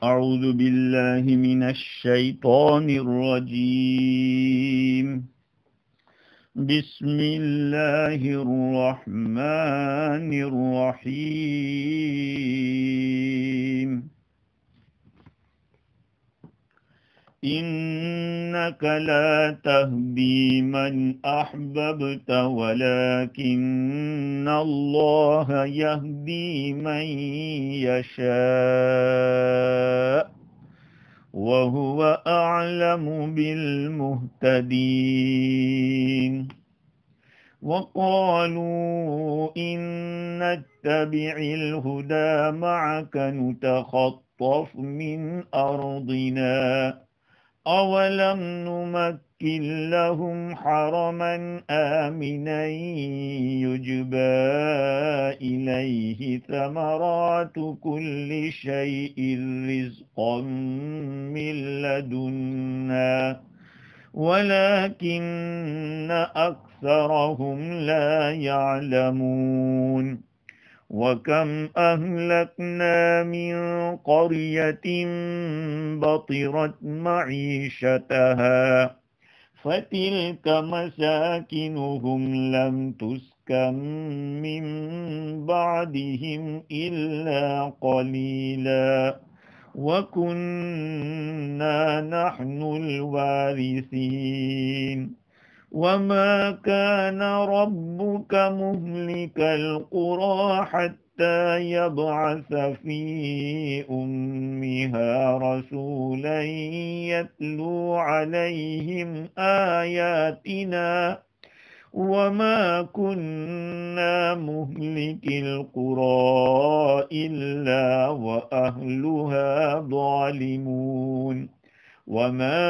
أعوذ بالله من الشيطان الرجيم. بسم الله الرحمن الرحيم. إنك لا تهدي من أحببت ولكن الله يهدي من يشاء وهو أعلم بالمهتدين. وقالوا إن نتبع الهدى معك نتخطف من أرضنا أولم نمكن لهم حرما آمنا يجبى إليه ثمرات كل شيء رزقا من لدنا ولكن أكثرهم لا يعلمون. وكم أهلكنا من قرية بطرت معيشتها فتلك مساكنهم لم تسكن من بعدهم إلا قليلا وكنا نحن الوارثين. وما كان ربك مهلك القرى حتى يبعث في أمها رسولا يتلو عليهم آياتنا وما كنا مهلك القرى إلا وأهلها ظالمون. وما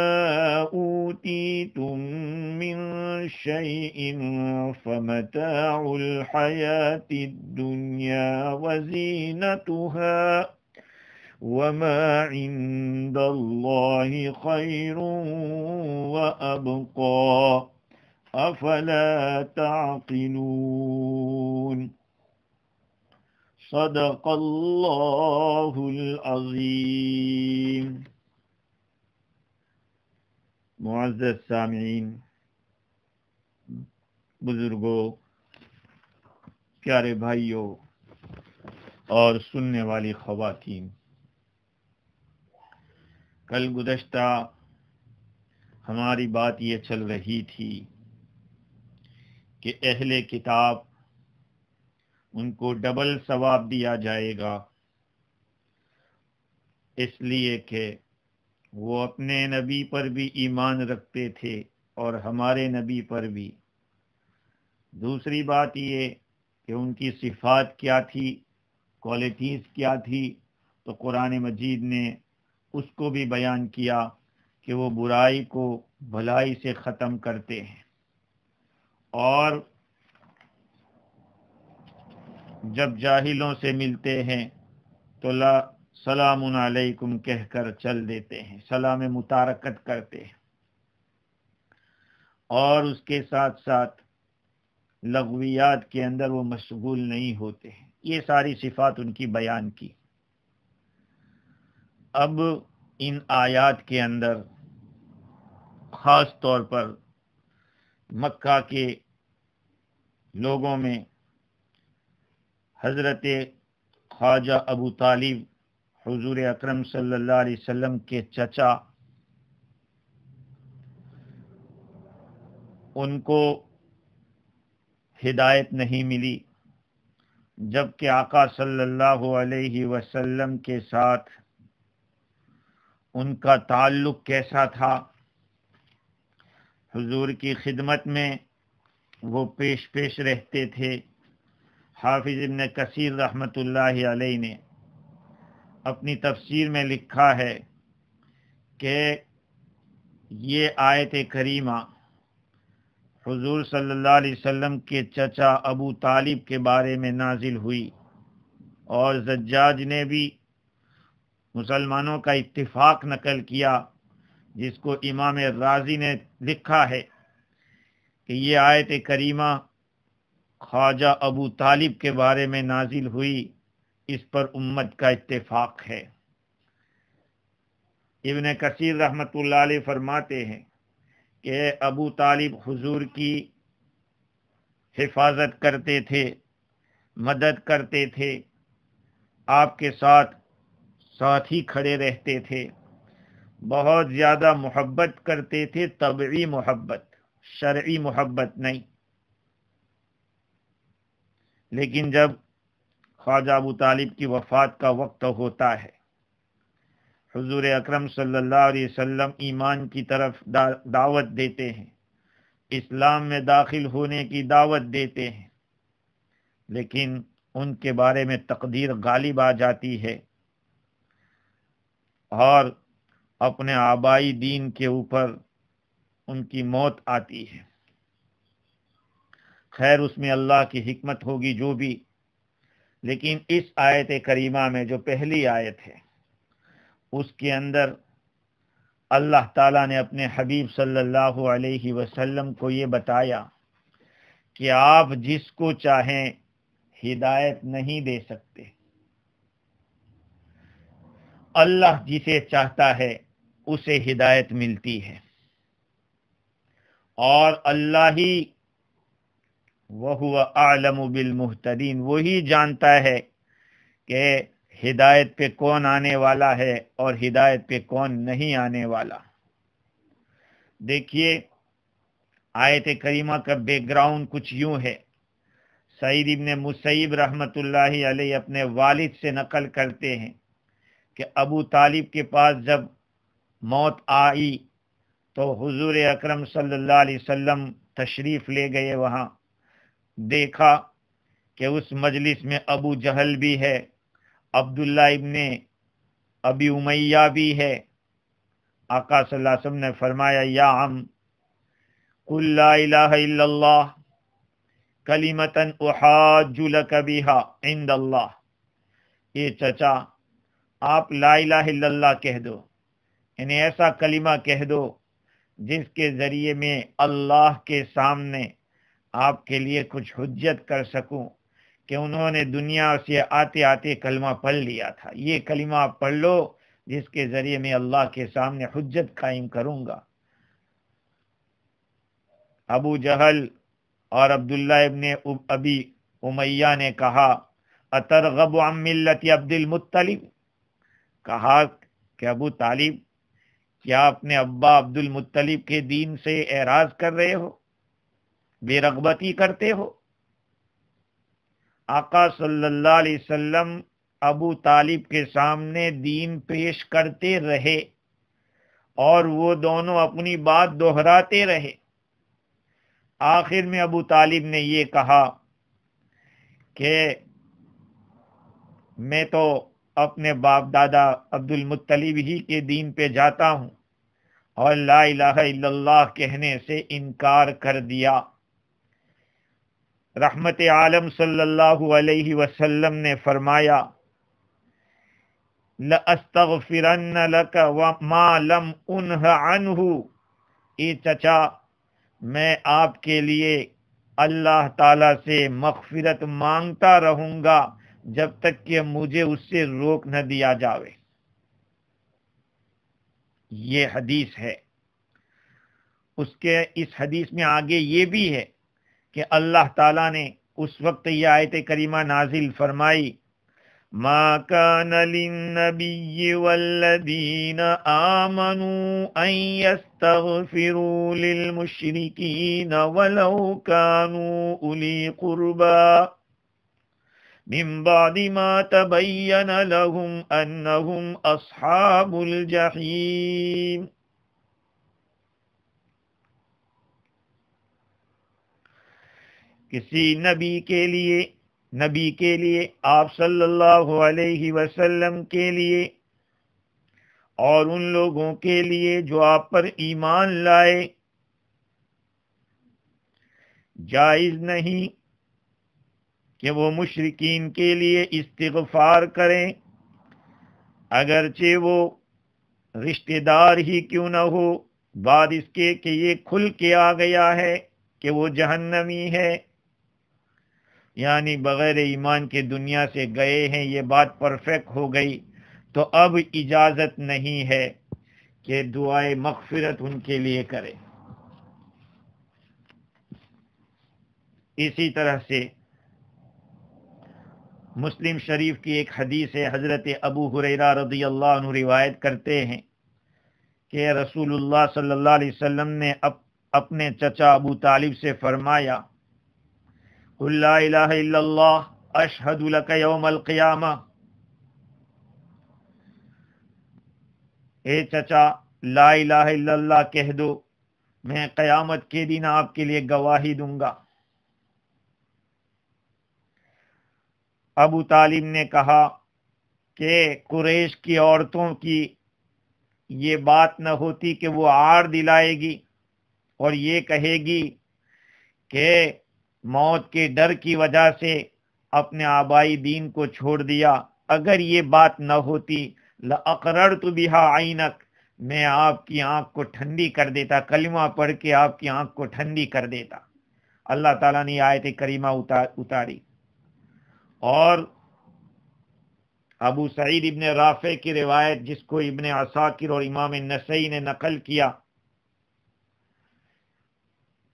أوتيتم من شيء فمتاع الحياة الدنيا وزينتها وما عند الله خير وأبقى أفلا تعقلون. صدق الله العظيم. معزز سامعین، بزرگوں، پیارے بھائیوں اور سننے والی خواتین، کل گزشتہ ہماری بات یہ چل رہی تھی کہ اہل کتاب ان کو ڈبل ثواب دیا جائے گا، اس لیے کہ وہ اپنے نبی پر بھی ایمان رکھتے تھے اور ہمارے نبی پر بھی۔ دوسری بات یہ کہ ان کی صفات کیا تھی، کوالٹیز کیا تھی، تو قرآن مجید نے اس کو بھی بیان کیا کہ وہ برائی کو بھلائی سے ختم کرتے ہیں اور جب جاہلوں سے ملتے ہیں تو سلام علیکم کہہ کر چل دیتے ہیں، سلام متارکت کرتے ہیں، اور اس کے ساتھ ساتھ لغویات کے اندر وہ مشغول نہیں ہوتے ہیں۔ یہ ساری صفات ان کی بیان کی۔ اب ان آیات کے اندر خاص طور پر مکہ کے لوگوں میں حضرت خواجہ ابو طالب حضور اکرم صلی اللہ علیہ وسلم کے چچا، ان کو ہدایت نہیں ملی، جبکہ آقا صلی اللہ علیہ وسلم کے ساتھ ان کا تعلق کیسا تھا۔ حضور کی خدمت میں وہ پیش رہتے تھے۔ حافظ ابن کثیر رحمۃ اللہ علیہ نے اپنی تفسیر میں لکھا ہے کہ یہ آیت کریمہ حضور صلی اللہ علیہ وسلم کے چچا ابو طالب کے بارے میں نازل ہوئی، اور زجاج نے بھی مسلمانوں کا اتفاق نقل کیا، جس کو امام رازی نے لکھا ہے کہ یہ آیت کریمہ خواجہ ابو طالب کے بارے میں نازل ہوئی، اس پر امت کا اتفاق ہے۔ ابن کثیر رحمۃ اللہ علیہ فرماتے ہیں کہ ابو طالب حضور کی حفاظت کرتے تھے، مدد کرتے تھے، آپ کے ساتھ ہی کھڑے رہتے تھے، بہت زیادہ محبت کرتے تھے، طبعی محبت، شرعی محبت نہیں۔ لیکن جب خواجہ ابو طالب کی وفات کا وقت ہوتا ہے، حضور اکرم صلی اللہ علیہ وسلم ایمان کی طرف دعوت دیتے ہیں، اسلام میں داخل ہونے کی دعوت دیتے ہیں، لیکن ان کے بارے میں تقدیر غالب آ جاتی ہے اور اپنے آبائی دین کے اوپر ان کی موت آتی ہے۔ خیر، اس میں اللہ کی حکمت ہوگی جو بھی، لیکن اس آیت کریمہ میں جو پہلی آیت ہے اس کے اندر اللہ تعالیٰ نے اپنے حبیب صلی اللہ علیہ وسلم کو یہ بتایا کہ آپ جس کو چاہیں ہدایت نہیں دے سکتے، اللہ جسے چاہتا ہے اسے ہدایت ملتی ہے، اور اللہ ہی وَهُوَ أَعْلَمُ بِالْمُهْتَدِينَ، وہی جانتا ہے کہ ہدایت پہ کون آنے والا ہے اور ہدایت پہ کون نہیں آنے والا۔ دیکھیے آیت کریمہ کا بیک گراؤنڈ کچھ یوں ہے۔ سعید ابن مسیب رحمت اللہ علیہ اپنے والد سے نقل کرتے ہیں کہ ابو طالب کے پاس جب موت آئی تو حضور اکرم صلی اللہ علیہ وسلم تشریف لے گئے، وہاں دیکھا کہ اس مجلس میں ابو جہل بھی ہے، عبداللہ ابن ابی امیہ بھی ہے۔ آقا صلی اللہ علیہ وسلم نے فرمایا، یا عم قل لا الہ الا اللہ کلمۃ احاج لک بہا عند اللہ، یہ چچا آپ لا الہ الا اللہ کہہ دو، یعنی ایسا کلمہ کہہ دو جس کے ذریعے میں اللہ کے سامنے آپ کے لیے کچھ حجت کر سکوں کہ انہوں نے دنیا سے آتے آتے کلمہ پڑھ لیا تھا، یہ کلمہ آپ پڑھ لو جس کے ذریعے میں اللہ کے سامنے حجت قائم کروں گا۔ ابو جہل اور عبداللہ ابن ابی امیہ نے کہا، اترغب عن ملت عبد المطلب، کہا کہ ابو طالب کیا اپنے ابا عبد المطلب کے دین سے اعراض کر رہے ہو، بے رغبتی کرتے ہو؟ آقا صلی اللہ علیہ وسلم ابو طالب کے سامنے دین پیش کرتے رہے اور وہ دونوں اپنی بات دہراتے رہے۔ آخر میں ابو طالب نے یہ کہا کہ میں تو اپنے باپ دادا عبد المطلب ہی کے دین پہ جاتا ہوں، اور لا الہ الا اللہ کہنے سے انکار کر دیا۔ رحمت عالم صلی اللہ علیہ وسلم نے فرمایا، لَأَسْتَغْفِرَنَّ لَكَ وَمَا لَمْ أُنْهَ عَنْهُ، اے چچا میں آپ کے لیے اللہ تعالی سے مغفرت مانگتا رہوں گا جب تک کہ مجھے اس سے روک نہ دیا جاوے۔ یہ حدیث ہے۔ اس حدیث میں آگے یہ بھی ہے کہ اللہ تعالیٰ نے اس وقت یہ آیت کریمہ نازل فرمائی، ما كان للنبي والذين آمنوا أن يستغفروا للمشركين ولو كانوا أولي قربى من بعد ما تبين لهم أنهم أصحاب الجحيم۔ کسی نبی کے لیے آپ صلی اللہ علیہ وسلم کے لیے اور ان لوگوں کے لیے جو آپ پر ایمان لائے، جائز نہیں کہ وہ مشرکین کے لیے استغفار کریں، اگرچہ وہ رشتہ دار ہی کیوں نہ ہو، بعد اس کے کہ یہ کھل کے آ گیا ہے کہ وہ جہنمی ہے، یعنی بغیر ایمان کے دنیا سے گئے ہیں، یہ بات پرفیکٹ ہو گئی، تو اب اجازت نہیں ہے کہ دعائے مغفرت ان کے لیے کرے۔ اسی طرح سے مسلم شریف کی ایک حدیث ہے، حضرت ابو ہریرہ رضی اللہ عنہ روایت کرتے ہیں کہ رسول اللہ صلی اللہ علیہ وسلم نے اپنے چچا ابو طالب سے فرمایا، قل لا الہ الا اللہ اشہد لک یوم القیامہ، اے چچا لا الہ الا اللہ کہہ دو، میں قیامت کے دن آپ کے لیے گواہی دوں گا۔ ابو طالب نے کہا کہ قریش کی عورتوں کی یہ بات نہ ہوتی کہ وہ عار دلائے گی اور یہ کہے گی کہ موت کے ڈر کی وجہ سے اپنے آبائی دین کو چھوڑ دیا، اگر یہ بات نہ ہوتی لَأَقْرَرْتُ بِهَا عَيْنَكَ، میں آپ کی آنکھ کو ٹھنڈی کر دیتا، کلمہ پڑھ کے آپ کی آنکھ کو ٹھنڈی کر دیتا۔ اللہ تعالیٰ نے آیت کریمہ اتاری۔ اور ابو سعید ابن رافع کی روایت، جس کو ابن عساکر اور امام نسائی نے نقل کیا،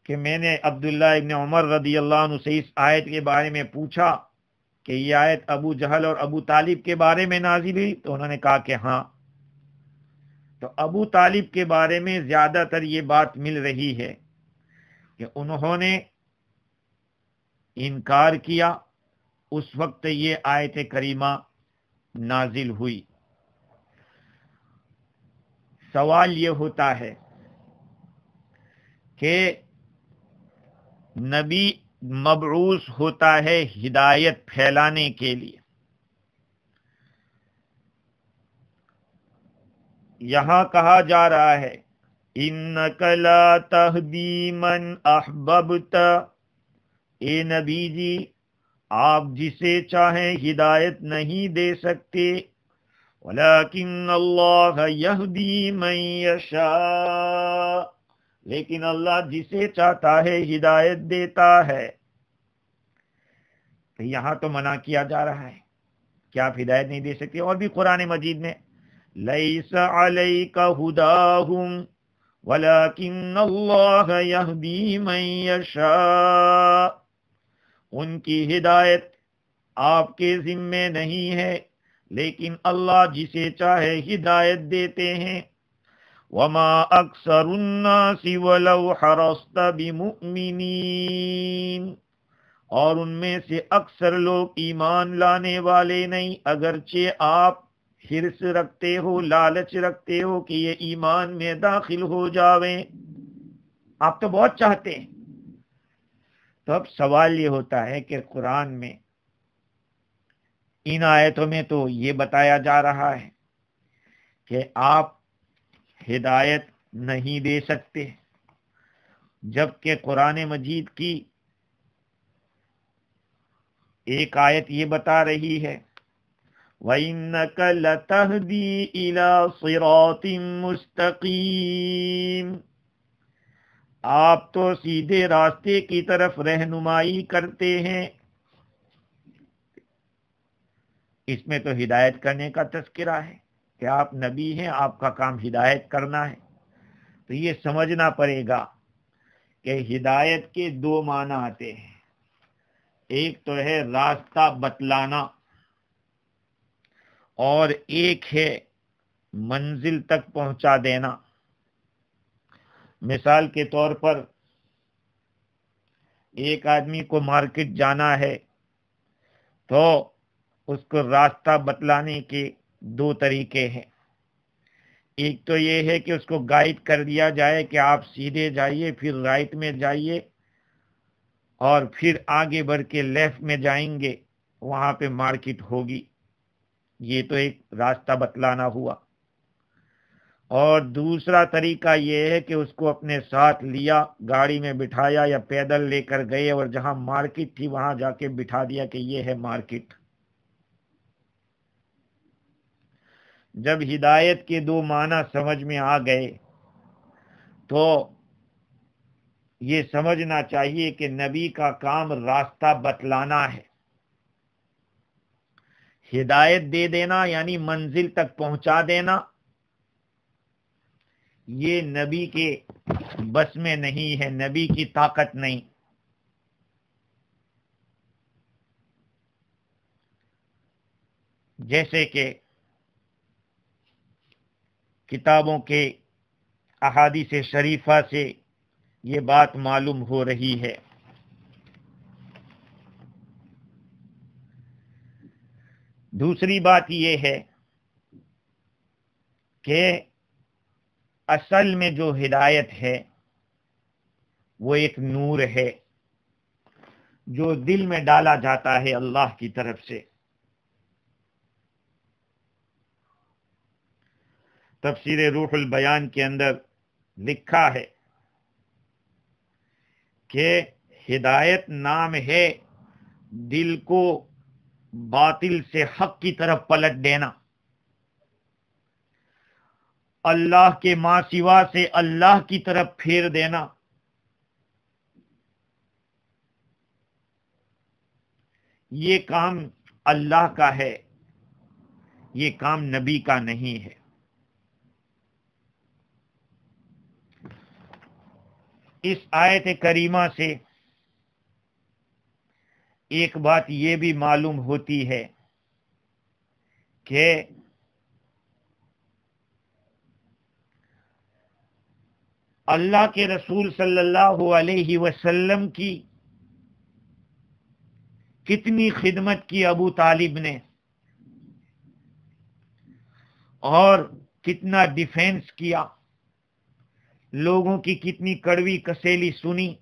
کہ میں نے عبداللہ ابن عمر رضی اللہ عنہ سے اس آیت کے بارے میں پوچھا کہ یہ آیت ابو جہل اور ابو طالب کے بارے میں نازل ہوئی، تو انہوں نے کہا کہ ہاں۔ تو ابو طالب کے بارے میں زیادہ تر یہ بات مل رہی ہے کہ انہوں نے انکار کیا اس وقت یہ آیت کریمہ نازل ہوئی۔ سوال یہ ہوتا ہے کہ نبی مبعوث ہوتا ہے ہدایت پھیلانے کے لیے، یہاں کہا جا رہا ہے اِنَّكَ لَا تَهْدِي مَنْ أَحْبَبْتَ، اے نبی جی آپ جسے چاہیں ہدایت نہیں دے سکتے، وَلَكِنَّ اللَّهَ يَهْدِي مَن يَشَاءُ، لیکن اللہ جسے چاہتا ہے ہدایت دیتا ہے۔ تو یہاں تو منع کیا جا رہا ہے کہ آپ ہدایت نہیں دے سکتے، اور بھی قرآن مجید میں لَيْسَ عَلَيْكَ هُدَاهُمْ وَلَكِنَّ اللَّهَ يَهْدِي مَن يَشَاءُ، ان کی ہدایت آپ کے ذمے نہیں ہے، لیکن اللہ جسے چاہے ہدایت دیتے ہیں۔ وَمَا أَكْثَرُ النَّاسِ وَلَوْ حَرَصْتَ بِمُؤْمِنِينَ، اور ان میں سے اکثر لوگ ایمان لانے والے نہیں، اگرچہ آپ حرص رکھتے ہو، لالچ رکھتے ہو کہ یہ ایمان میں داخل ہو جاویں، آپ تو بہت چاہتے ہیں۔ تو اب سوال یہ ہوتا ہے کہ قرآن میں ان آیتوں میں تو یہ بتایا جا رہا ہے کہ آپ ہدایت نہیں دے سکتے، جبکہ قرآن مجید کی ایک آیت یہ بتا رہی ہے وَإِنَّكَ لَتَهْدِي إِلَى صِرَاطٍ مُسْتَقِيمٍ، آپ تو سیدھے راستے کی طرف رہنمائی کرتے ہیں۔ اس میں تو ہدایت کرنے کا تذکرہ ہے کہ آپ نبی ہیں، آپ کا کام ہدایت کرنا ہے۔ تو یہ سمجھنا پڑے گا کہ ہدایت کے دو معنی آتے ہیں، ایک تو ہے راستہ بتلانا اور ایک ہے منزل تک پہنچا دینا۔ مثال کے طور پر ایک آدمی کو مارکیٹ جانا ہے تو اس کو راستہ بتلانے کے دو طریقے ہیں، ایک تو یہ ہے کہ اس کو گائیڈ کر دیا جائے کہ آپ سیدھے جائیے، پھر رائٹ میں جائیے، اور پھر آگے بڑھ کے لیفٹ میں جائیں گے، وہاں پہ مارکیٹ ہوگی۔ یہ تو ایک راستہ بتلانا ہوا۔ اور دوسرا طریقہ یہ ہے کہ اس کو اپنے ساتھ لیا، گاڑی میں بٹھایا یا پیدل لے کر گئے، اور جہاں مارکیٹ تھی وہاں جا کے بٹھا دیا کہ یہ ہے مارکیٹ۔ جب ہدایت کے دو معنی سمجھ میں آ گئے تو یہ سمجھنا چاہیے کہ نبی کا کام راستہ بتلانا ہے، ہدایت دے دینا یعنی منزل تک پہنچا دینا، یہ نبی کے بس میں نہیں ہے، نبی کی طاقت نہیں۔ جیسے کہ کتابوں کے احادیث شریفہ سے یہ بات معلوم ہو رہی ہے۔ دوسری بات یہ ہے کہ اصل میں جو ہدایت ہے وہ ایک نور ہے جو دل میں ڈالا جاتا ہے اللہ کی طرف سے۔ تفسیر روح البیان کے اندر لکھا ہے کہ ہدایت نام ہے دل کو باطل سے حق کی طرف پلٹ دینا، اللہ کے ماں سوا سے اللہ کی طرف پھیر دینا۔ یہ کام اللہ کا ہے، یہ کام نبی کا نہیں ہے۔ اس آیت کریمہ سے ایک بات یہ بھی معلوم ہوتی ہے کہ اللہ کے رسول صلی اللہ علیہ وسلم کی کتنی خدمت کی ابو طالب نے، اور کتنا ڈیفینس کیا، لوگوں کی کتنی کڑوی کسیلی سنی،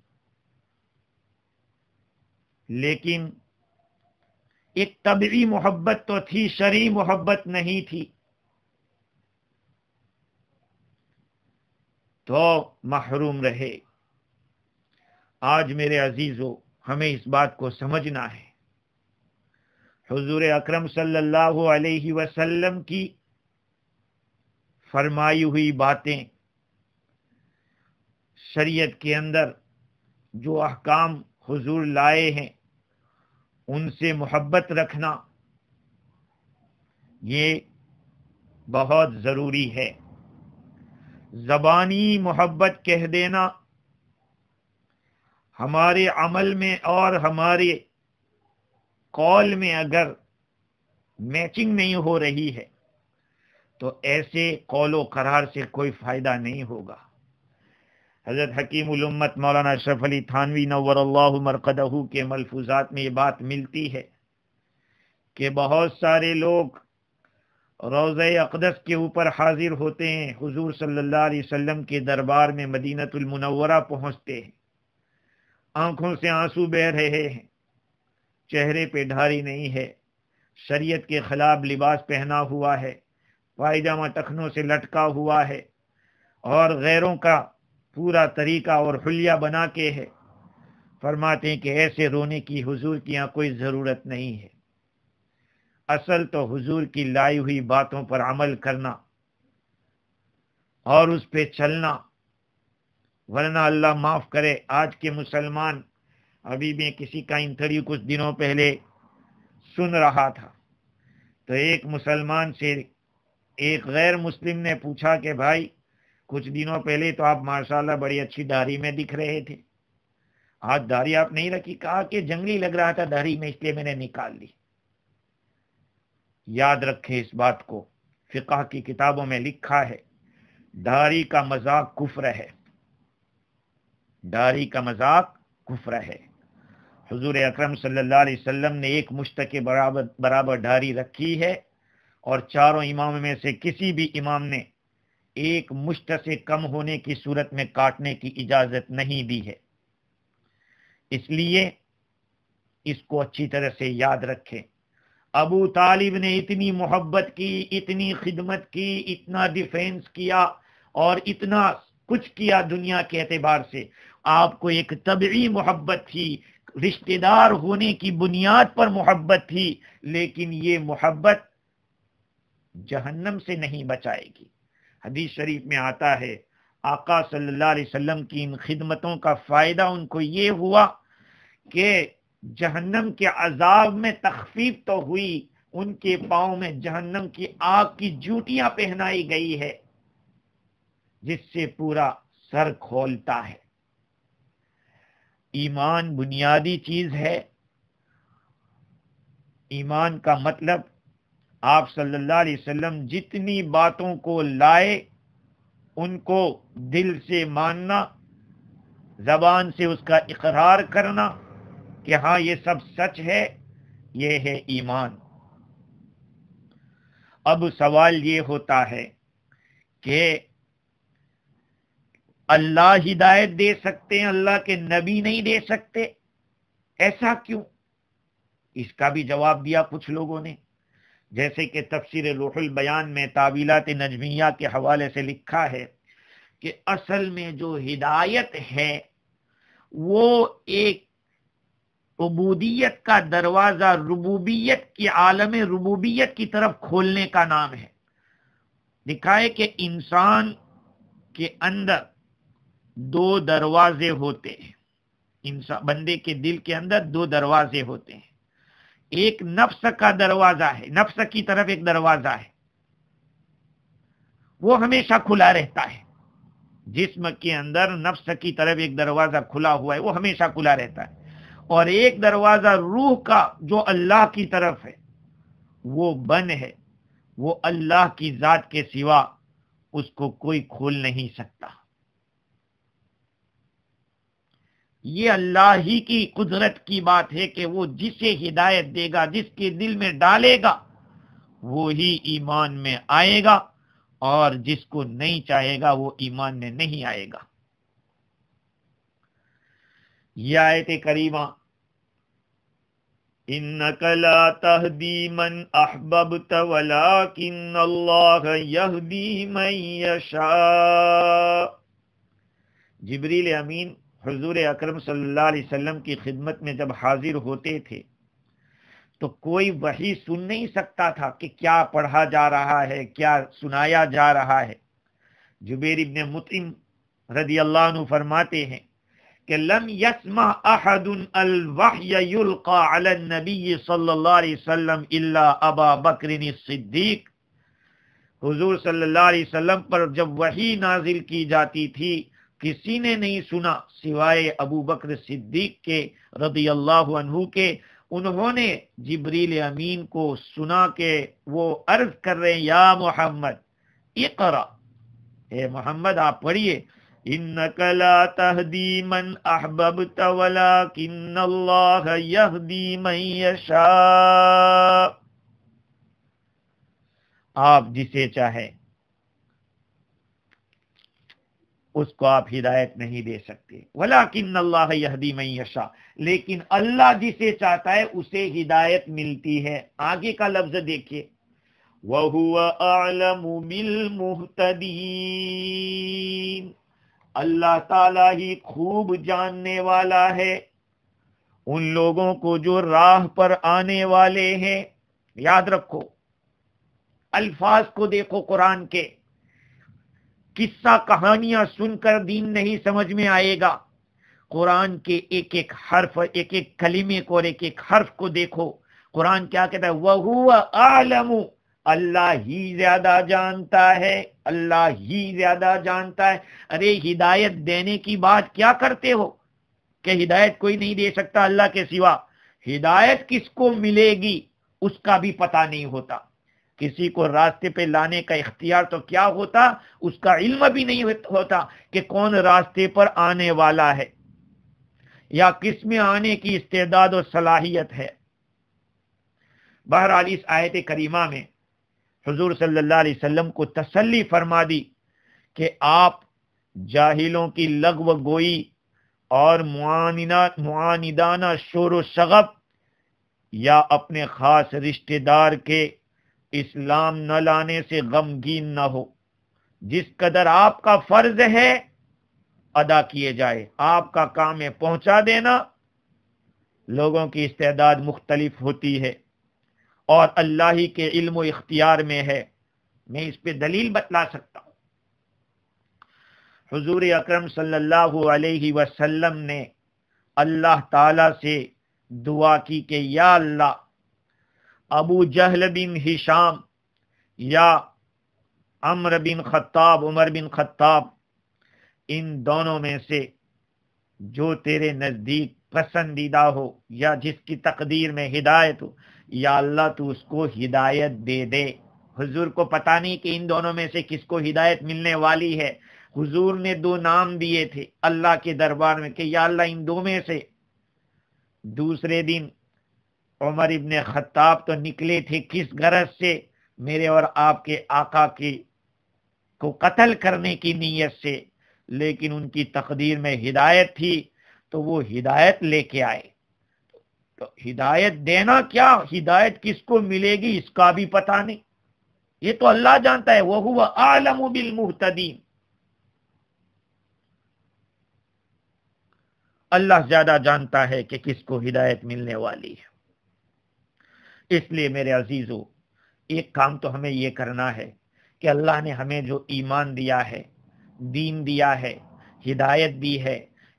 لیکن ایک طبعی محبت تو تھی، شرعی محبت نہیں تھی، تو محروم رہے۔ آج میرے عزیزو ہمیں اس بات کو سمجھنا ہے، حضور اکرم صلی اللہ علیہ وسلم کی فرمائی ہوئی باتیں، شریعت کے اندر جو احکام حضور لائے ہیں ان سے محبت رکھنا یہ بہت ضروری ہے۔ زبانی محبت کہہ دینا ہمارے عمل میں اور ہمارے قول میں اگر میچنگ نہیں ہو رہی ہے تو ایسے قول و قرار سے کوئی فائدہ نہیں ہوگا۔ حضرت حکیم الامت مولانا اشرف علی تھانوی نور اللہ مرقدہ کے ملفوظات میں یہ بات ملتی ہے کہ بہت سارے لوگ روضہ اقدس کے اوپر حاضر ہوتے ہیں، حضور صلی اللہ علیہ وسلم کے دربار میں مدینۃ المنورہ پہنچتے ہیں، آنکھوں سے آنسو بہہ رہے ہیں، چہرے پہ دھاری نہیں ہے، شریعت کے خلاف لباس پہنا ہوا ہے، پائجامہ ٹخنوں سے لٹکا ہوا ہے، اور غیروں کا پورا طریقہ اور حلیہ بنا کے ہے۔ فرماتے ہیں کہ ایسے رونے کی حضور کی یہاں کوئی ضرورت نہیں ہے، اصل تو حضور کی لائی ہوئی باتوں پر عمل کرنا اور اس پہ چلنا، ورنہ اللہ معاف کرے آج کے مسلمان، ابھی میں کسی کا انٹرویو کچھ دنوں پہلے سن رہا تھا، تو ایک مسلمان سے ایک غیر مسلم نے پوچھا کہ بھائی کچھ دنوں پہلے تو آپ ماشاءاللہ بڑی اچھی داڑھی میں دکھ رہے تھے، آج داڑھی آپ نہیں رکھی؟ کہا کہ جنگلی لگ رہا تھا داڑھی میں، اس لیے میں نے نکال لی۔ یاد رکھیں اس بات کو، فقہ کی کتابوں میں لکھا ہے داڑھی کا مذاق کفر ہے، داڑھی کا مذاق کفر ہے۔ حضور اکرم صلی اللہ علیہ وسلم نے ایک مشت کے برابر داڑھی رکھی ہے، اور چاروں اماموں میں سے کسی بھی امام نے ایک مشت سے کم ہونے کی صورت میں کاٹنے کی اجازت نہیں دی ہے۔ اس لیے اس کو اچھی طرح سے یاد رکھیں۔ ابو طالب نے اتنی محبت کی، اتنی خدمت کی، اتنا ڈیفینس کیا اور اتنا کچھ کیا دنیا کے اعتبار سے، آپ کو ایک طبعی محبت تھی، رشتہ دار ہونے کی بنیاد پر محبت تھی، لیکن یہ محبت جہنم سے نہیں بچائے گی۔ حدیث شریف میں آتا ہے آقا صلی اللہ علیہ وسلم کی ان خدمتوں کا فائدہ ان کو یہ ہوا کہ جہنم کے عذاب میں تخفیف تو ہوئی، ان کے پاؤں میں جہنم کی آگ کی جوتیاں پہنائی گئی ہے۔ جس سے پورا سر کھولتا ہے۔ ایمان بنیادی چیز ہے۔ ایمان کا مطلب آپ صلی اللہ علیہ وسلم جتنی باتوں کو لائے ان کو دل سے ماننا، زبان سے اس کا اقرار کرنا کہ ہاں یہ سب سچ ہے، یہ ہے ایمان۔ اب سوال یہ ہوتا ہے کہ اللہ ہدایت دے سکتے ہیں، اللہ کے نبی نہیں دے سکتے، ایسا کیوں؟ اس کا بھی جواب دیا کچھ لوگوں نے، جیسے کہ تفسیر روح البیان میں تعویلات نجمیہ کے حوالے سے لکھا ہے کہ اصل میں جو ہدایت ہے وہ ایک عبودیت کا دروازہ ربوبیت کی عالم ربوبیت کی طرف کھولنے کا نام ہے۔ دکھائے کہ انسان کے اندر دو دروازے ہوتے ہیں، انسان بندے کے دل کے اندر دو دروازے ہوتے ہیں۔ ایک نفس کا دروازہ ہے، نفس کی طرف ایک دروازہ ہے، وہ ہمیشہ کھلا رہتا ہے۔ جسم کے اندر نفس کی طرف ایک دروازہ کھلا ہوا ہے، وہ ہمیشہ کھلا رہتا ہے۔ اور ایک دروازہ روح کا جو اللہ کی طرف ہے، وہ بند ہے، وہ اللہ کی ذات کے سوا اس کو کوئی کھول نہیں سکتا۔ یہ اللہ ہی کی قدرت کی بات ہے کہ وہ جسے ہدایت دے گا، جس کے دل میں ڈالے گا، وہی ایمان میں آئے گا، اور جس کو نہیں چاہے گا وہ ایمان میں نہیں آئے گا۔ یہ آیت کریمہ انک لا تہدی من احببت ولکن اللہ یہدی من یشاء، جبریل امین حضور اکرم صلی اللہ علیہ وسلم کی خدمت میں جب حاضر ہوتے تھے تو کوئی وحی سن نہیں سکتا تھا کہ کیا پڑھا جا رہا ہے، کیا سنایا جا رہا ہے۔ جبیر ابن مطعم رضی اللہ عنہ فرماتے ہیں کہ لم يسمع احد الوحی یلقى علی النبی صلی اللہ علیہ وسلم الا ابا بکر الصدیق، حضور صلی اللہ علیہ وسلم پر جب وحی نازل کی جاتی تھی کسی نے نہیں سنا سوائے ابو بکر صدیق کے رضی اللہ عنہ کے۔ انہوں نے جبریل امین کو سنا کہ وہ عرض کر رہے ہیں یا محمد اقرا، اے محمد آپ پڑھیے، انک لا تہدی من احببت ولکن اللہ یہدی من یشاء، آپ جسے چاہے اس کو آپ ہدایت نہیں دے سکتے، ولیکن اللہ یہدی من یشاء، لیکن اللہ جسے چاہتا ہے اسے ہدایت ملتی ہے۔ آگے کا لفظ دیکھیے، وَهُوَ أَعْلَمُ بِالْمُهْتَدِينَ، اللہ تعالیٰ ہی خوب جاننے والا ہے ان لوگوں کو جو راہ پر آنے والے ہیں۔ یاد رکھو الفاظ کو دیکھو، قرآن کے قصہ کہانیاں سن کر دین نہیں سمجھ میں آئے گا، قرآن کے ایک ایک حرف، ایک ایک کلمے کو اور ایک ایک حرف کو دیکھو۔ قرآن کیا کہتا ہے؟ وَهُوَ أَعْلَمُ، اللہ ہی زیادہ جانتا ہے، اللہ ہی زیادہ جانتا ہے۔ ارے ہدایت دینے کی بات کیا کرتے ہو کہ ہدایت کوئی نہیں دے سکتا اللہ کے سوا؟ ہدایت کس کو ملے گی اس کا بھی پتہ نہیں ہوتا۔ کسی کو راستے پہ لانے کا اختیار تو کیا ہوتا، اس کا علم بھی نہیں ہوتا کہ کون راستے پر آنے والا ہے یا کس میں آنے کی استعداد و صلاحیت ہے۔ بہرحال اس آیت کریمہ میں حضور صلی اللہ علیہ وسلم کو تسلی فرما دی کہ آپ جاہلوں کی لغو گوئی اور معاندانہ شور و شغب یا اپنے خاص رشتہ دار کے اسلام نہ لانے سے غمگین نہ ہو، جس قدر آپ کا فرض ہے ادا کیے جائے۔ آپ کا کام ہے پہنچا دینا، لوگوں کی استعداد مختلف ہوتی ہے اور اللہ ہی کے علم و اختیار میں ہے۔ میں اس پہ دلیل بتلا سکتا ہوں۔ حضور اکرم صلی اللہ علیہ وسلم نے اللہ تعالی سے دعا کی کہ یا اللہ ابو جہل بن ہشام یا عمر بن خطاب، عمر بن خطاب، ان دونوں میں سے جو تیرے نزدیک پسندیدہ ہو یا جس کی تقدیر میں ہدایت ہو، یا اللہ تو اس کو ہدایت دے دے۔ حضور کو پتہ نہیں کہ ان دونوں میں سے کس کو ہدایت ملنے والی ہے۔ حضور نے دو نام دیے تھے اللہ کے دربار میں کہ یا اللہ ان دو میں سے۔ دوسرے دن عمر ابن خطاب تو نکلے تھے کس غرض سے؟ میرے اور آپ کے آقا کو قتل کرنے کی نیت سے، لیکن ان کی تقدیر میں ہدایت تھی تو وہ ہدایت لے کے آئے۔ تو ہدایت دینا کیا، ہدایت کس کو ملے گی اس کا بھی پتہ نہیں، یہ تو اللہ جانتا ہے۔ وَهُوَ أَعْلَمُ بِالْمُهْتَدِينَ، اللہ زیادہ جانتا ہے کہ کس کو ہدایت ملنے والی ہے۔ اس لیے میرے عزیزو، ایک کام تو ہمیں یہ کرنا ہے کہ اللہ نے ہمیں جو ایمان دیا ہے، دین دیا ہے، ہدایت دی ہے،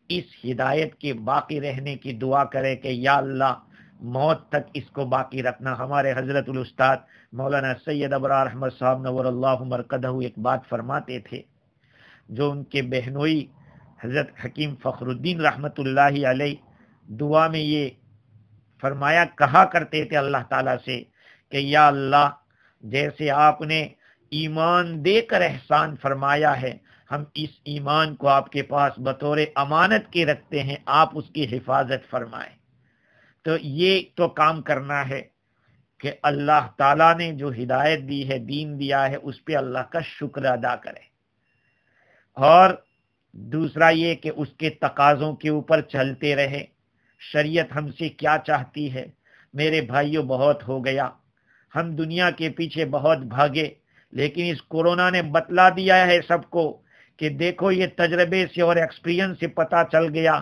اس ہدایت کے باقی رہنے کی دعا کرے کہ یا اللہ موت تک اس کو باقی رکھنا۔ ہمارے حضرت الاستاد مولانا سید ابرار احمد صاحب نور اللہ مرقدہ ایک بات فرماتے تھے، جو ان کے بہنوئی حضرت حکیم فخر الدین رحمت اللہ علیہ دعا میں یہ فرمایا کہا کرتے تھے اللہ تعالیٰ سے کہ یا اللہ جیسے آپ نے ایمان دے کر احسان فرمایا ہے، ہم اس ایمان کو آپ کے پاس بطور امانت کے رکھتے ہیں، آپ اس کی حفاظت فرمائیں۔ تو یہ تو کام کرنا ہے کہ اللہ تعالیٰ نے جو ہدایت دی ہے، دین دیا ہے، اس پہ اللہ کا شکر ادا کرے، اور دوسرا یہ کہ اس کے تقاضوں کے اوپر چلتے رہے۔ شریعت ہم سے کیا چاہتی ہے؟ میرے بھائیوں، بہت ہو گیا، ہم دنیا کے پیچھے بہت بھاگے، لیکن اس کورونا نے بتلا دیا ہے سب کو کہ دیکھو یہ تجربے سے اور ایکسپیرینس سے پتہ چل گیا،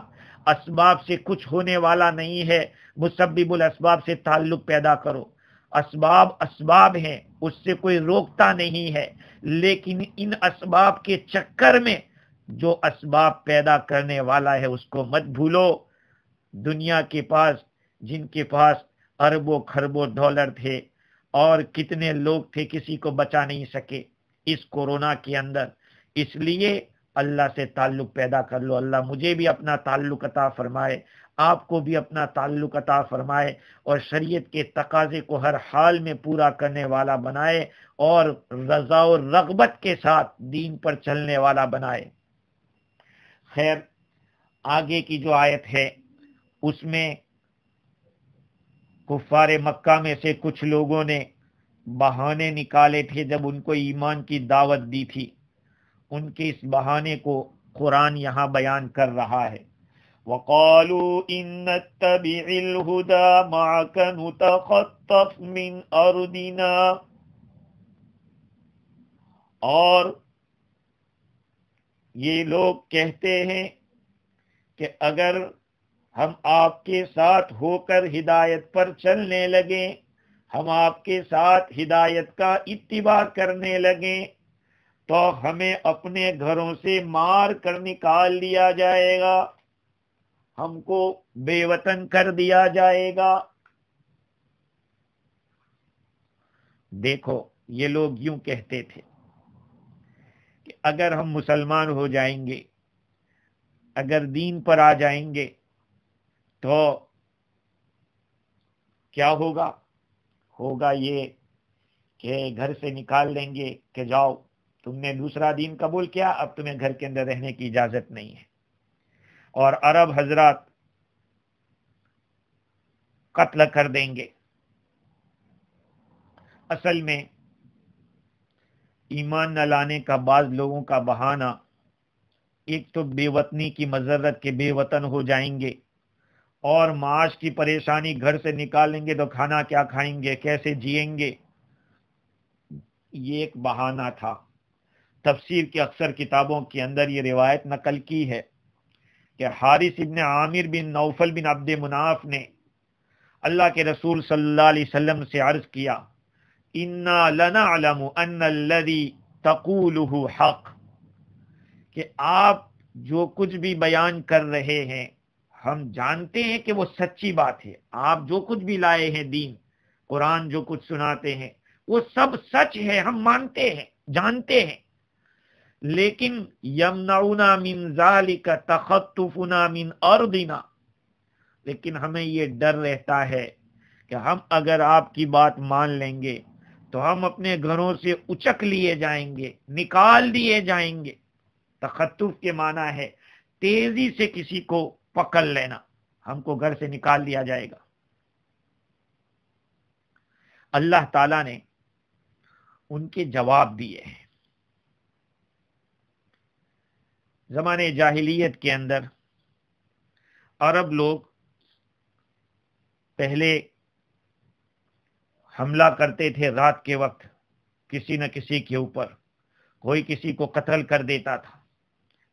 اسباب سے کچھ ہونے والا نہیں ہے، مسبب الاسباب سے تعلق پیدا کرو۔ اسباب اسباب ہیں، اس سے کوئی روکتا نہیں ہے، لیکن ان اسباب کے چکر میں جو اسباب پیدا کرنے والا ہے اس کو مت بھولو۔ دنیا کے پاس جن کے پاس اربوں خربوں ڈالر تھے اور کتنے لوگ تھے، کسی کو بچا نہیں سکے اس کورونا کے اندر۔ اس لیے اللہ سے تعلق پیدا کر لو۔ اللہ مجھے بھی اپنا تعلق عطا فرمائے، آپ کو بھی اپنا تعلق عطا فرمائے، اور شریعت کے تقاضے کو ہر حال میں پورا کرنے والا بنائے، اور رضا و رغبت کے ساتھ دین پر چلنے والا بنائے۔ خیر، آگے کی جو آیت ہے اس میں کفار مکہ میں سے کچھ لوگوں نے بہانے نکالے تھے جب ان کو ایمان کی دعوت دی تھی، ان کے اس بہانے کو قرآن یہاں بیان کر رہا ہے۔ وَقَالُوا إِن نَّتَّبِعِ الْهُدَى مَعَكَ نُتَخَطَّفْ مِنْ أَرْضِنَا، اور یہ لوگ کہتے ہیں کہ اگر ہم آپ کے ساتھ ہو کر ہدایت پر چلنے لگیں، ہم آپ کے ساتھ ہدایت کا اتباع کرنے لگیں، تو ہمیں اپنے گھروں سے مار کر نکال دیا جائے گا، ہم کو بے وطن کر دیا جائے گا۔ دیکھو یہ لوگ یوں کہتے تھے کہ اگر ہم مسلمان ہو جائیں گے، اگر دین پر آ جائیں گے تو کیا ہوگا؟ ہوگا یہ کہ گھر سے نکال دیں گے کہ جاؤ تم نے دوسرا دین قبول کیا، اب تمہیں گھر کے اندر رہنے کی اجازت نہیں ہے، اور عرب حضرات قتل کر دیں گے۔ اصل میں ایمان نہ لانے کا بعض لوگوں کا بہانہ، ایک تو بے وطنی کی مذرت کے بے وطن ہو جائیں گے، اور معاش کی پریشانی، گھر سے نکالیں گے تو کھانا کیا کھائیں گے، کیسے جئیں گے، یہ ایک بہانہ تھا۔ تفسیر کی اکثر کتابوں کے اندر یہ روایت نقل کی ہے کہ حارث ابن عامر بن نوفل بن عبد مناف نے اللہ کے رسول صلی اللہ علیہ وسلم سے عرض کیا، اِنَّا لَنَعْلَمُ أَنَّ الَّذِي تَقُولُهُ حَقٌّ، کہ آپ جو کچھ بھی بیان کر رہے ہیں ہم جانتے ہیں کہ وہ سچی بات ہے، آپ جو کچھ بھی لائے ہیں دین، قرآن جو کچھ سناتے ہیں وہ سب سچ ہے، ہم مانتے ہیں، جانتے ہیں، لیکن یمنعنا من ذالک تخطفنا من ارضنا، لیکن ہمیں یہ ڈر رہتا ہے کہ ہم اگر آپ کی بات مان لیں گے تو ہم اپنے گھروں سے اچک لیے جائیں گے، نکال دیے جائیں گے۔ تخطف کے معنی ہے تیزی سے کسی کو پکڑ لینا، ہم کو گھر سے نکال دیا جائے گا۔ اللہ تعالیٰ نے ان کے جواب دیے ہیں۔ زمانے جاہلیت کے اندر عرب لوگ پہلے حملہ کرتے تھے رات کے وقت، کسی نہ کسی کے اوپر کوئی کسی کو قتل کر دیتا تھا،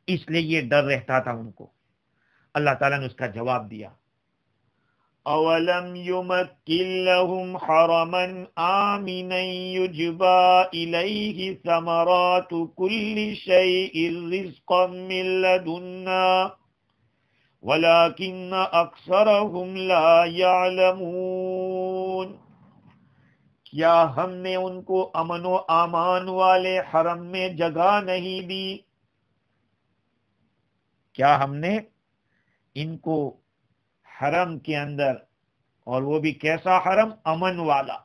اس لیے یہ ڈر رہتا تھا ان کو۔ اللہ تعالیٰ نے اس کا جواب دیا، اولم یمکن لهم حرما آمنا یجبى الیہ ثمرات کل شیء رزقا من لدنا ولكن اکثرهم لا يعلمون۔ کیا ہم نے ان کو امن و امان والے حرم میں جگہ نہیں دی؟ کیا ہم نے ان کو حرم کے اندر، اور وہ بھی کیسا حرم؟ امن والا،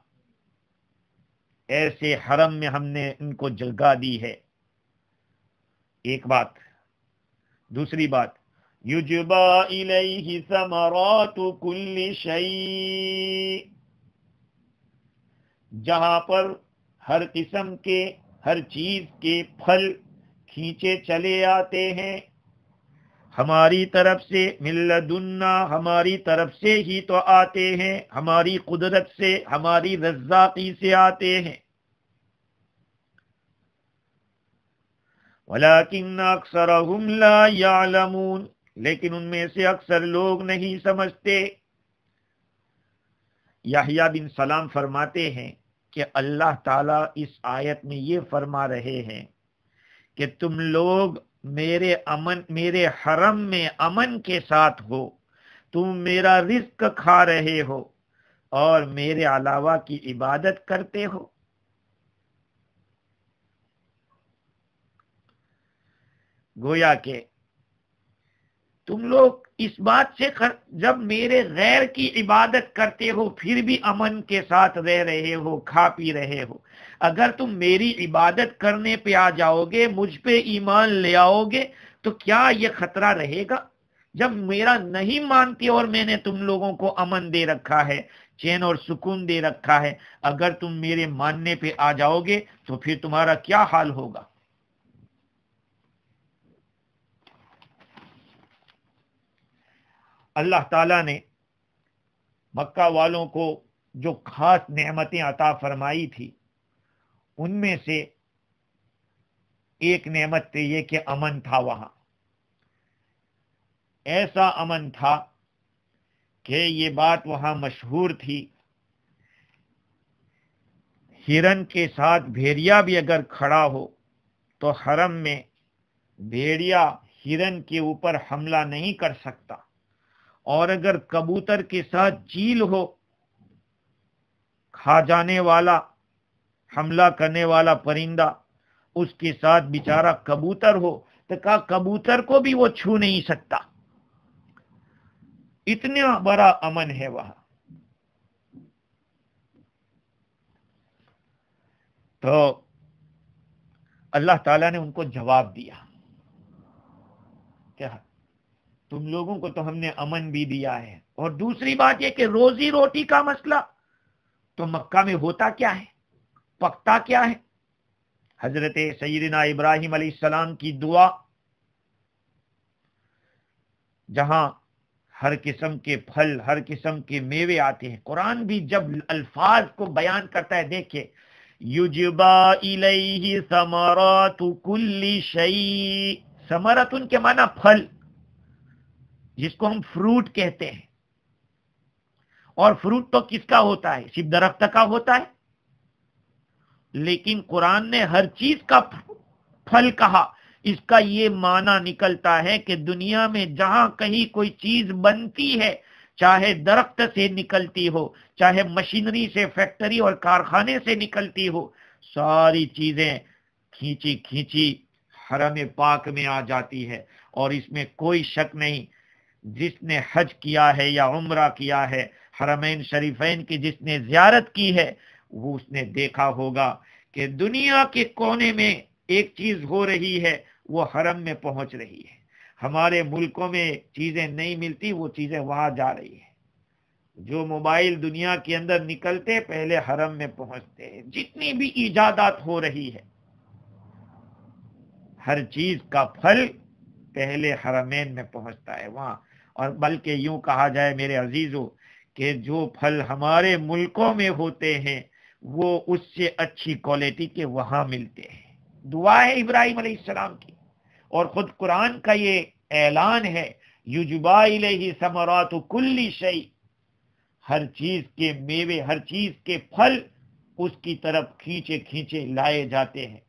ایسے حرم میں ہم نے ان کو جگہ دی ہے۔ ایک بات۔ دوسری بات، یجبا الیہ ثمرات کل شیء، جہاں پر ہر قسم کے، ہر چیز کے پھل کھینچے چلے آتے ہیں ہماری طرف سے، من لدنا، ہماری طرف سے ہی تو آتے ہیں، ہماری قدرت سے، ہماری رزاقی سے آتے ہیں۔ وَلَكِنَّ أَكْثَرَهُمْ لَا يَعْلَمُونَ، لیکن ان میں سے اکثر لوگ نہیں سمجھتے۔ یحییٰ بن سلام فرماتے ہیں کہ اللہ تعالیٰ اس آیت میں یہ فرما رہے ہیں کہ تم لوگ میرے حرم میں امن کے ساتھ ہو، تم میرا رزق کھا رہے ہو اور میرے علاوہ کی عبادت کرتے ہو۔ گویا کہ تم لوگ اس بات سے جب میرے غیر کی عبادت کرتے ہو پھر بھی امن کے ساتھ رہ رہے ہو، کھا پی رہے ہو۔ اگر تم میری عبادت کرنے پہ آ جاؤ گے، مجھ پہ ایمان لے آؤ گے، تو کیا یہ خطرہ رہے گا؟ جب میرا نہیں مانتے اور میں نے تم لوگوں کو امن دے رکھا ہے، چین اور سکون دے رکھا ہے، اگر تم میرے ماننے پہ آ جاؤ گے تو پھر تمہارا کیا حال ہوگا؟ اللہ تعالیٰ نے مکہ والوں کو جو خاص نعمتیں عطا فرمائی تھی، ان میں سے ایک نعمت یہ کہ امن تھا۔ وہاں ایسا امن تھا کہ یہ بات وہاں مشہور تھی، ہرن کے ساتھ بھیڑیا بھی اگر کھڑا ہو تو حرم میں بھیڑیا ہرن کے اوپر حملہ نہیں کر سکتا، اور اگر کبوتر کے ساتھ چیل ہو، کھا جانے والا، حملہ کرنے والا پرندہ، اس کے ساتھ بیچارہ کبوتر ہو تو کہا کبوتر کو بھی وہ چھو نہیں سکتا۔ اتنا بڑا امن ہے وہاں۔ تو اللہ تعالیٰ نے ان کو جواب دیا کہ تم لوگوں کو تو ہم نے امن بھی دیا ہے، اور دوسری بات یہ کہ روزی روٹی کا مسئلہ تو مکہ میں ہوتا کیا ہے، پکتا کیا ہے؟ حضرت سیدنا ابراہیم علیہ السلام کی دعا، جہاں ہر قسم کے پھل، ہر قسم کے میوے آتے ہیں۔ قرآن بھی جب الفاظ کو بیان کرتا ہے، دیکھیں، یجبا الیہ ثمرات کل شیء، ثمرۃ کے معنی پھل، جس کو ہم فروٹ کہتے ہیں، اور فروٹ تو کس کا ہوتا ہے؟ صرف درخت کا ہوتا ہے، لیکن قرآن نے ہر چیز کا پھل کہا۔ اس کا یہ معنی نکلتا ہے کہ دنیا میں جہاں کہیں کوئی چیز بنتی ہے، چاہے درخت سے نکلتی ہو، چاہے مشینری سے، فیکٹری اور کارخانے سے نکلتی ہو، ساری چیزیں کھینچی کھینچی حرم پاک میں آ جاتی ہے، اور اس میں کوئی شک نہیں، جس نے حج کیا ہے یا عمرہ کیا ہے، حرمین شریفین کی جس نے زیارت کی ہے، وہ اس نے دیکھا ہوگا کہ دنیا کے کونے میں ایک چیز ہو رہی ہے، وہ حرم میں پہنچ رہی ہے۔ ہمارے ملکوں میں چیزیں نہیں ملتی، وہ چیزیں وہاں جا رہی ہیں۔ جو موبائل دنیا کے اندر نکلتے پہلے حرم میں پہنچتے ہیں۔ جتنی بھی ایجادات ہو رہی ہے، ہر چیز کا پھل پہلے حرمین میں پہنچتا ہے وہاں۔ اور بلکہ یوں کہا جائے میرے عزیزو کہ جو پھل ہمارے ملکوں میں ہوتے ہیں وہ اس سے اچھی کوالٹی کے وہاں ملتے ہیں۔ دعا ہے ابراہیم علیہ السلام کی، اور خود قرآن کا یہ اعلان ہے، یجبا الیہ ثمرات کل شیء، ہر چیز کے میوے، ہر چیز کے پھل اس کی طرف کھینچے کھینچے لائے جاتے ہیں۔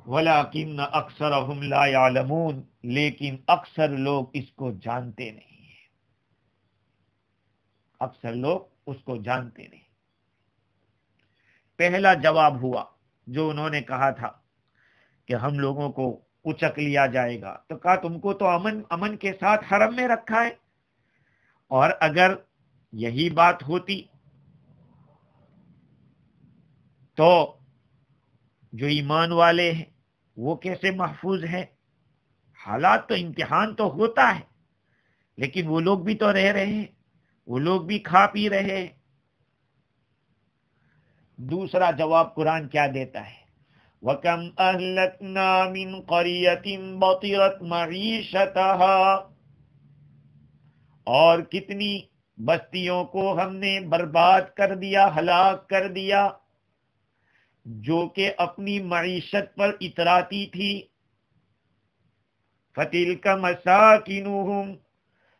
وَلَٰكِنَّ أَكْثَرَهُمْ لَا يَعْلَمُونَ، لیکن اکثر لوگ اس کو جانتے نہیں ہیں، اکثر لوگ اس کو جانتے نہیں۔ پہلا جواب ہوا جو انہوں نے کہا تھا کہ ہم لوگوں کو اچک لیا جائے گا، تو کہا تم کو تو امن کے ساتھ حرم میں رکھا ہے، اور اگر یہی بات ہوتی تو جو ایمان والے ہیں وہ کیسے محفوظ ہیں؟ حالات تو، امتحان تو ہوتا ہے، لیکن وہ لوگ بھی تو رہ رہے ہیں، وہ لوگ بھی کھا پی رہے ہیں۔ دوسرا جواب قرآن کیا دیتا ہے؟ وَكَمْ أَهْلَكْنَا مِنْ قَرْيَةٍ بَطِرَتْ مَعِيشَتَهَا، اور کتنی بستیوں کو ہم نے برباد کر دیا، ہلاک کر دیا، جو کہ اپنی معیشت پر اتراتی تھی۔ فَتِلْكَ مَسَاكِنُهُمْ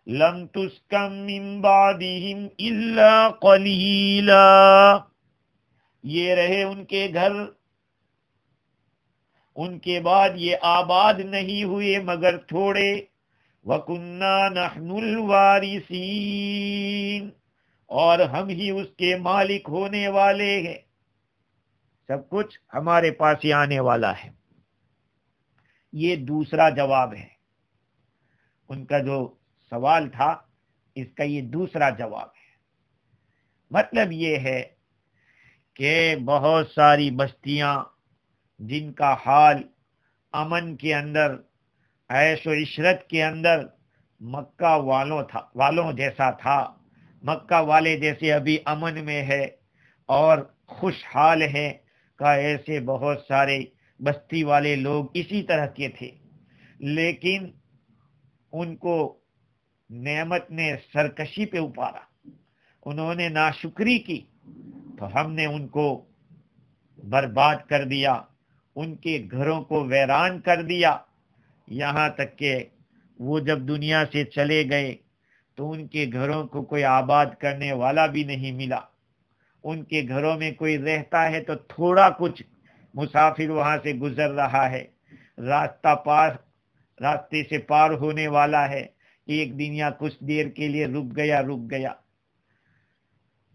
لَمْ تُسْكَنْ مِنْ بَعْدِهِمْ إِلَّا قَلِيلًا، یہ رہے ان کے گھر، ان کے بعد یہ آباد نہیں ہوئے مگر تھوڑے۔ وَكُنَّا نَحْنُ الْوَارِثِينَ، اور ہم ہی اس کے مالک ہونے والے ہیں، سب کچھ ہمارے پاس ہی آنے والا ہے۔ یہ دوسرا جواب ہے، ان کا جو سوال تھا اس کا یہ دوسرا جواب ہے۔ مطلب یہ ہے کہ بہت ساری بستیاں جن کا حال امن کے اندر، عیش و عشرت کے اندر مکہ والوں جیسا تھا، مکہ والے جیسے ابھی امن میں ہے اور خوشحال ہیں، کا ایسے بہت سارے بستی والے لوگ اسی طرح کے تھے، لیکن ان کو نعمت نے سرکشی پہ اتارا، انہوں نے ناشکری کی، تو ہم نے ان کو برباد کر دیا، ان کے گھروں کو ویران کر دیا، یہاں تک کہ وہ جب دنیا سے چلے گئے تو ان کے گھروں کو کوئی آباد کرنے والا بھی نہیں ملا۔ ان کے گھروں میں کوئی رہتا ہے تو تھوڑا کچھ مسافر وہاں سے گزر رہا ہے، راستے سے پار ہونے والا ہے، ایک دن یا کچھ دیر کے لیے رک گیا۔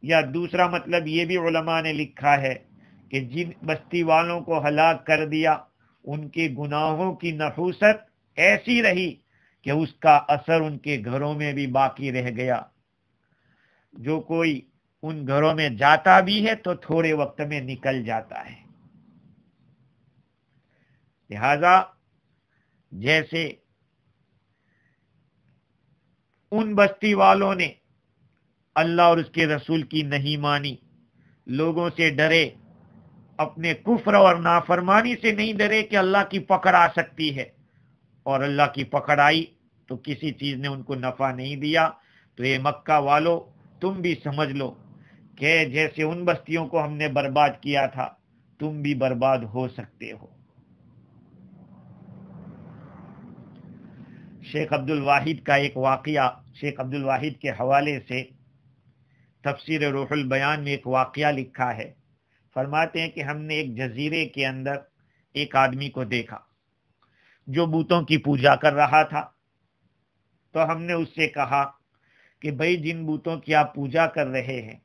یا دوسرا مطلب یہ بھی علماء نے لکھا ہے کہ جن بستی والوں کو ہلاک کر دیا ان کے گناہوں کی نحوست ایسی رہی کہ اس کا اثر ان کے گھروں میں بھی باقی رہ گیا۔ جو کوئی ان گھروں میں جاتا بھی ہے تو تھوڑے وقت میں نکل جاتا ہے۔ لہذا جیسے ان بستی والوں نے اللہ اور اس کے رسول کی نہیں مانی، لوگوں سے ڈرے، اپنے کفر اور نافرمانی سے نہیں ڈرے کہ اللہ کی پکڑ آ سکتی ہے، اور اللہ کی پکڑ آئی تو کسی چیز نے ان کو نفع نہیں دیا، تو یہ مکہ والو تم بھی سمجھ لو کہ جیسے ان بستیوں کو ہم نے برباد کیا تھا تم بھی برباد ہو سکتے ہو۔ شیخ عبد الواحد کا ایک واقعہ، شیخ عبد الواحد کے حوالے سے تفسیر روح البیان میں ایک واقعہ لکھا ہے، فرماتے ہیں کہ ہم نے ایک جزیرے کے اندر ایک آدمی کو دیکھا جو بتوں کی پوجا کر رہا تھا، تو ہم نے اس سے کہا کہ بھائی جن بتوں کی آپ پوجا کر رہے ہیں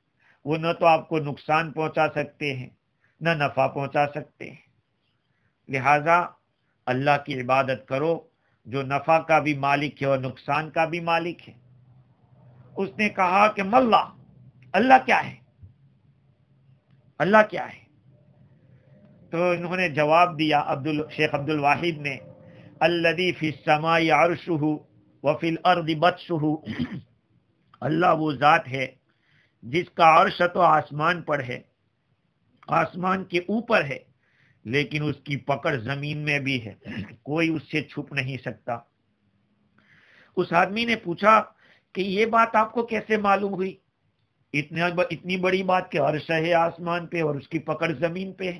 وہ نہ تو آپ کو نقصان پہنچا سکتے ہیں نہ نفع پہنچا سکتے ہیں۔ لہذا اللہ کی عبادت کرو جو نفع کا بھی مالک ہے اور نقصان کا بھی مالک ہے۔ اس نے کہا کہ ملا، اللہ کیا ہے؟ اللہ کیا ہے؟ تو انہوں نے جواب دیا شیخ عبد الواحد نے، الذی فی السماء عرشہ وفی الارض بطشہ، اللہ وہ ذات ہے جس کا عرش تو آسمان پر ہے، آسمان کے اوپر ہے، لیکن اس کی پکڑ زمین میں بھی ہے، کوئی اس سے چھپ نہیں سکتا۔ اس آدمی نے پوچھا کہ یہ بات آپ کو کیسے معلوم ہوئی؟ اتنی بڑی بات کہ عرش ہے آسمان پہ اور اس کی پکڑ زمین پہ ہے۔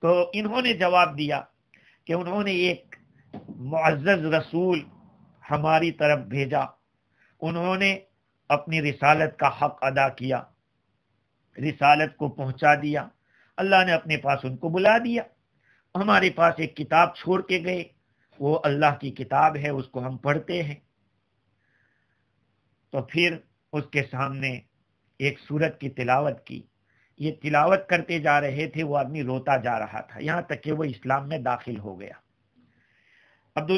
تو انہوں نے جواب دیا کہ انہوں نے ایک معزز رسول ہماری طرف بھیجا، انہوں نے اپنی رسالت کا حق ادا کیا، رسالت کو پہنچا دیا، اللہ نے اپنے پاس ان کو بلا دیا، ہمارے پاس ایک کتاب چھوڑ کے گئے، وہ اللہ کی کتاب ہے، اس کو ہم پڑھتے ہیں۔ تو پھر اس کے سامنے ایک سورت کی تلاوت کی، یہ تلاوت کرتے جا رہے تھے، وہ آدمی روتا جا رہا تھا، یہاں تک کہ وہ اسلام میں داخل ہو گیا۔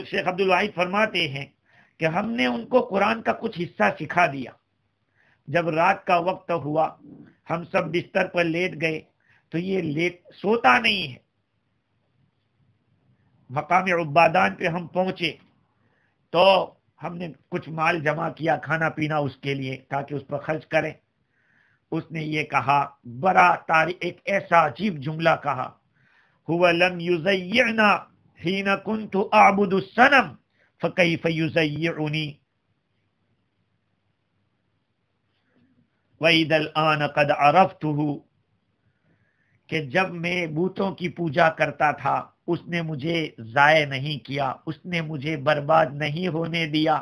شیخ عبد الواحد فرماتے ہیں کہ ہم نے ان کو قرآن کا کچھ حصہ سکھا دیا، جب رات کا وقت ہوا ہم سب بستر پر لیٹ گئے تو یہ سوتا نہیں ہے۔ مقام عبادان پہ ہم پہنچے تو ہم نے کچھ مال جمع کیا، کھانا پینا اس کے لیے، تاکہ اس پر خرچ کریں۔ اس نے یہ کہا، ایک ایسا عجیب جملہ کہا، هو لم يزيعنا حين كنت اعبد الصنم فكيف يزيعني واذا الان قد عرفته، کہ جب میں بتوں کی پوجا کرتا تھا اس نے مجھے ضائع نہیں کیا، اس نے مجھے برباد نہیں ہونے دیا،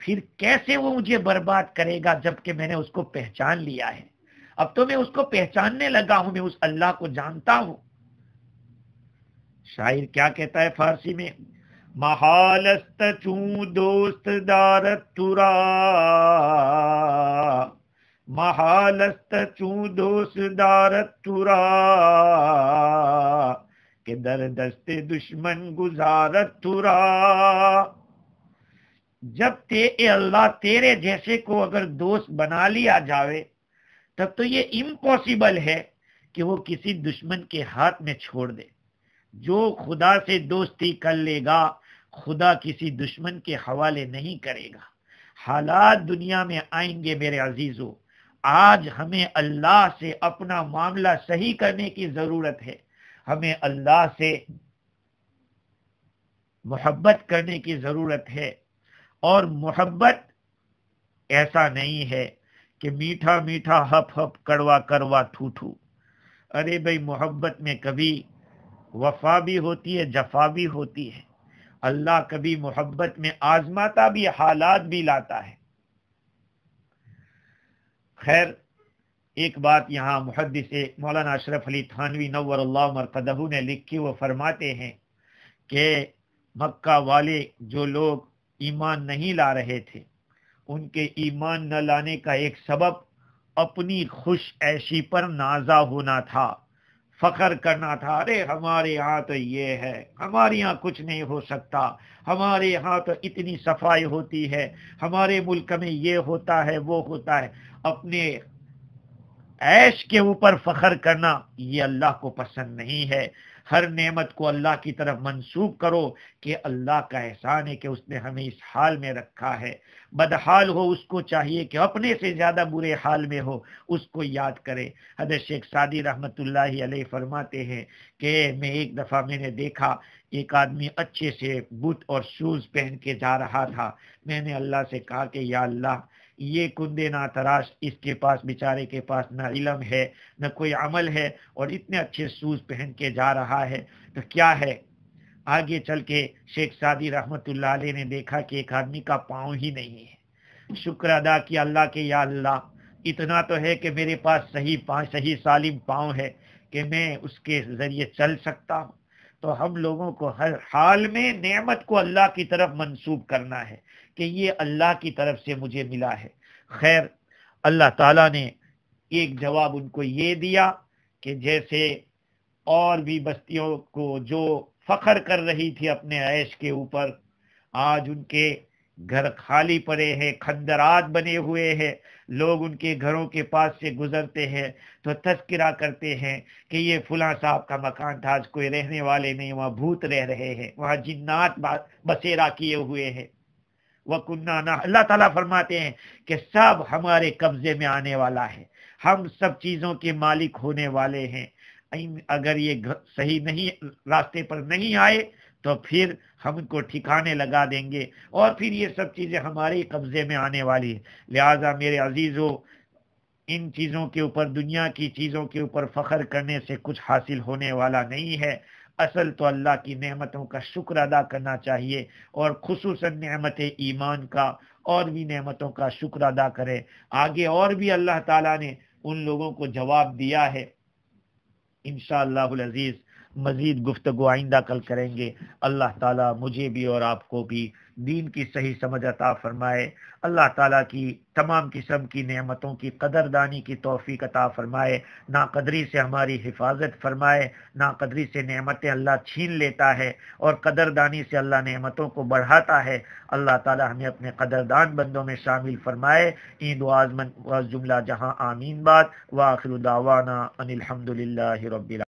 پھر کیسے وہ مجھے برباد کرے گا جبکہ میں نے اس کو پہچان لیا ہے؟ اب تو میں اس کو پہچاننے لگا ہوں، میں اس اللہ کو جانتا ہوں۔ شاعر کیا کہتا ہے فارسی میں، محالست چوں دوست دارت ترا، محالست چوں دوست دارت ترا، کہ در دست دشمن گزارت ترا۔ جب اے اللہ تیرے جیسے کو اگر دوست بنا لیا جاوے تب تو یہ امپاسبل ہے کہ وہ کسی دشمن کے ہاتھ میں چھوڑ دے۔ جو خدا سے دوستی کر لے گا خدا کسی دشمن کے حوالے نہیں کرے گا۔ حالات دنیا میں آئیں گے میرے عزیزو، آج ہمیں اللہ سے اپنا معاملہ صحیح کرنے کی ضرورت ہے، ہمیں اللہ سے محبت کرنے کی ضرورت ہے، اور محبت ایسا نہیں ہے کہ میٹھا میٹھا ہپ ہپ کڑوا کروا ٹھو ٹھو۔ ارے بھائی، محبت میں کبھی وفا بھی ہوتی ہے، جفا بھی ہوتی ہے۔ اللہ کبھی محبت میں آزماتا بھی، حالات بھی لاتا ہے۔ خیر، ایک بات یہاں محدث مولانا اشرف علی تھانوی نور اللہ مرقدہ نے لکھی، وہ فرماتے ہیں کہ مکہ والے جو لوگ ایمان نہیں لا رہے تھے، ان کے ایمان نہ لانے کا ایک سبب اپنی خوش عیشی پر نازا ہونا تھا، فخر کرنا تھا۔ ارے ہمارے یہاں تو یہ ہے، ہمارے یہاں کچھ نہیں ہو سکتا، ہمارے یہاں تو اتنی صفائی ہوتی ہے، ہمارے ملک میں یہ ہوتا ہے وہ ہوتا ہے۔ اپنے عیش کے اوپر فخر کرنا یہ اللہ کو پسند نہیں ہے۔ ہر نعمت کو اللہ کی طرف منسوب کرو کہ اللہ کا احسان ہے کہ اس نے ہمیں اس حال میں رکھا ہے۔ بدحال ہو اس کو چاہیے کہ اپنے سے زیادہ برے حال میں ہو اس کو یاد کرے۔ حضرت شیخ سعدی رحمت اللہ علیہ فرماتے ہیں کہ ایک دفعہ میں نے دیکھا ایک آدمی اچھے سے بوٹ اور شوز پہن کے جا رہا تھا، میں نے اللہ سے کہا کہ یا اللہ، یہ کندے نہ تراش، اس کے پاس بیچارے کے پاس نہ علم ہے نہ کوئی عمل ہے، اور اتنے اچھے شوز پہن کے جا رہا ہے تو کیا ہے؟ آگے چل کے شیخ سعدی رحمت اللہ علیہ نے دیکھا کہ ایک آدمی کا پاؤں ہی نہیں ہے۔ شکر ادا کیا اللہ کے، یا اللہ اتنا تو ہے کہ میرے پاس صحیح سالم پاؤں ہے کہ میں اس کے ذریعے چل سکتا ہوں۔ تو ہم لوگوں کو ہر حال میں نعمت کو اللہ کی طرف منسوب کرنا ہے کہ یہ اللہ کی طرف سے مجھے ملا ہے۔ خیر، اللہ تعالیٰ نے ایک جواب ان کو یہ دیا کہ جیسے اور بھی بستیوں کو جو فخر کر رہی تھی اپنے عیش کے اوپر، آج ان کے گھر خالی پڑے ہیں، کھندرات بنے ہوئے ہیں، لوگ ان کے گھروں کے پاس سے گزرتے ہیں تو تذکرہ کرتے ہیں کہ یہ فلاں صاحب کا مکان تھا، آج کوئی رہنے والے نہیں، وہاں بھوت رہ رہے ہیں، وہاں جنات بسیرا کیے ہوئے ہیں۔ وَكُنَّا، اللہ تعالیٰ فرماتے ہیں کہ سب ہمارے قبضے میں آنے والا ہے، ہم سب چیزوں کے مالک ہونے والے ہیں۔ اگر یہ صحیح نہیں راستے پر نہیں آئے تو پھر ہم ان کو ٹھکانے لگا دیں گے، اور پھر یہ سب چیزیں ہمارے قبضے میں آنے والی ہیں۔ لہٰذا میرے عزیزو، ان چیزوں کے اوپر، دنیا کی چیزوں کے اوپر فخر کرنے سے کچھ حاصل ہونے والا نہیں ہے۔ اصل تو اللہ کی نعمتوں کا شکر ادا کرنا چاہیے، اور خصوصاً نعمت ایمان کا اور بھی نعمتوں کا شکر ادا کرے۔ آگے اور بھی اللہ تعالیٰ نے ان لوگوں کو جواب دیا ہے، انشاءاللہ العزیز مزید گفتگو آئندہ کل کریں گے۔ اللہ تعالیٰ مجھے بھی اور آپ کو بھی دین کی صحیح سمجھ عطا فرمائے، اللہ تعالیٰ کی تمام قسم کی نعمتوں کی قدردانی کی توفیق عطا فرمائے، ناقدری سے ہماری حفاظت فرمائے۔ ناقدری سے نعمتیں اللہ چھین لیتا ہے، اور قدردانی سے اللہ نعمتوں کو بڑھاتا ہے۔ اللہ تعالیٰ ہمیں اپنے قدردان بندوں میں شامل فرمائے۔ این دعا جملہ جہاں آمین بات، وآخر دعوانا ان الحمدللہ رب العالمین۔